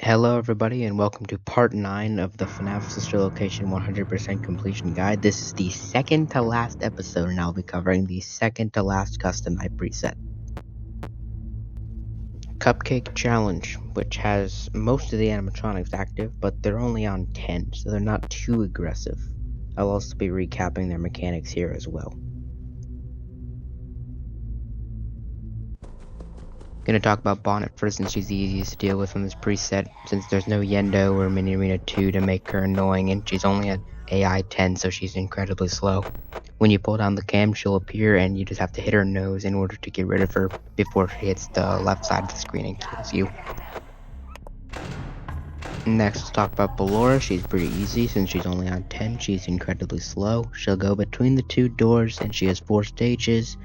Hello everybody and welcome to part 9 of the FNaF Sister Location 100% Completion Guide. This is the second to last episode and I'll be covering the second to last custom night preset. Cupcake Challenge, which has most of the animatronics active, but they're only on 10, so they're not too aggressive. I'll also be recapping their mechanics here as well. Gonna talk about Bonnet first since she's the easiest to deal with on this preset, since there's no Yendo or Mini Arena 2 to make her annoying, and she's only at AI 10, so she's incredibly slow. When you pull down the cam, she'll appear, and you just have to hit her nose in order to get rid of her before she hits the left side of the screen and kills you. Next, let's talk about Ballora. She's pretty easy since she's only on 10. She's incredibly slow. She'll go between the two doors, and she has 4 stages,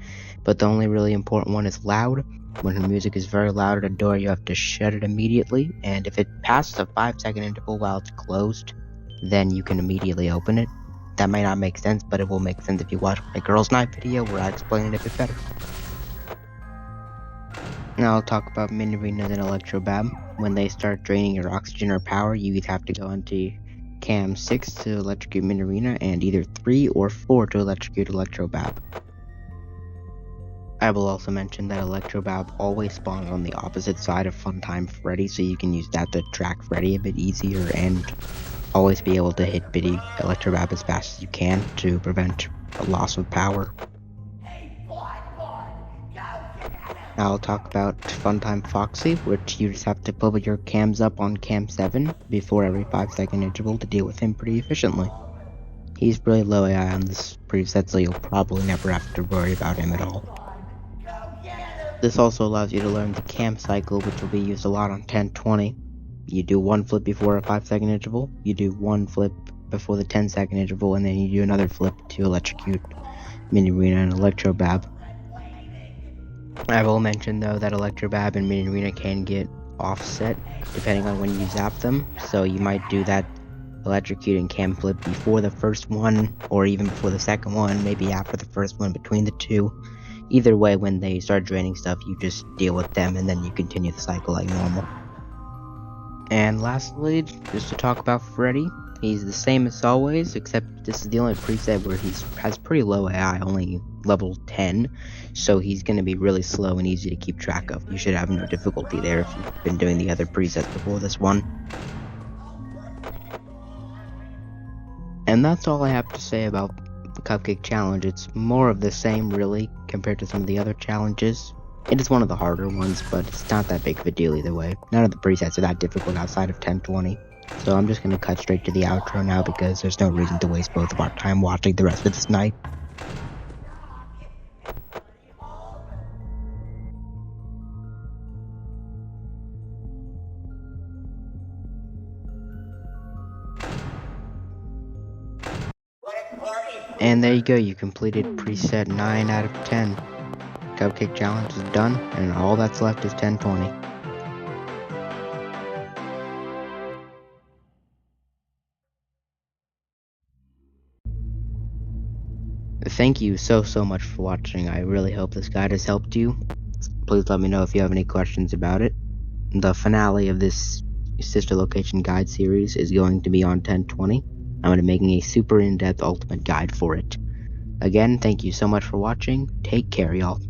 but the only really important one is loud. When her music is very loud at a door, you have to shut it immediately, and if it passes a 5-second interval while it's closed, then you can immediately open it. That may not make sense, but it will make sense if you watch my Girls Night video where I explain it a bit better. Now I'll talk about Mini Arenas and Electrobab. When they start draining your oxygen or power, you either have to go into cam 6 to electrocute Mini Arena, and either 3 or 4 to electrocute Electrobab. I will also mention that Electrobab always spawns on the opposite side of Funtime Freddy, so you can use that to track Freddy a bit easier and always be able to hit Biddy Electrobab as fast as you can to prevent a loss of power. Now I'll talk about Funtime Foxy, which you just have to put your cams up on cam 7 before every 5-second interval to deal with him pretty efficiently. He's really low AI on this preset, so you'll probably never have to worry about him at all. This also allows you to learn the cam cycle, which will be used a lot on 1020. You do one flip before a 5-second interval, you do one flip before the 10-second interval, and then you do another flip to electrocute Mini Arena and Electrobab. I will mention though that Electrobab and Mini Arena can get offset depending on when you zap them, so you might do that electrocuting cam flip before the first one, or even before the second one, maybe after the first one, between the two. Either way, when they start draining stuff, you just deal with them and then you continue the cycle like normal. And lastly, just to talk about Freddy, he's the same as always, except this is the only preset where he has pretty low AI, only level 10, so he's going to be really slow and easy to keep track of. You should have no difficulty there if you've been doing the other presets before this one. And that's all I have to say about the Cupcake Challenge. It's more of the same really compared to some of the other challenges. It is one of the harder ones, but it's not that big of a deal either way. None of the presets are that difficult outside of 1020. So I'm just going to cut straight to the outro now because there's no reason to waste both of our time watching the rest of this night. And there you go, you completed preset 9 out of 10. Cupcake Challenge is done, and all that's left is 1020. Thank you so much for watching. I really hope this guide has helped you. Please let me know if you have any questions about it. The finale of this Sister Location Guide series is going to be on 1020. I'm going to be making a super in-depth ultimate guide for it. Again, thank you so much for watching. Take care, y'all.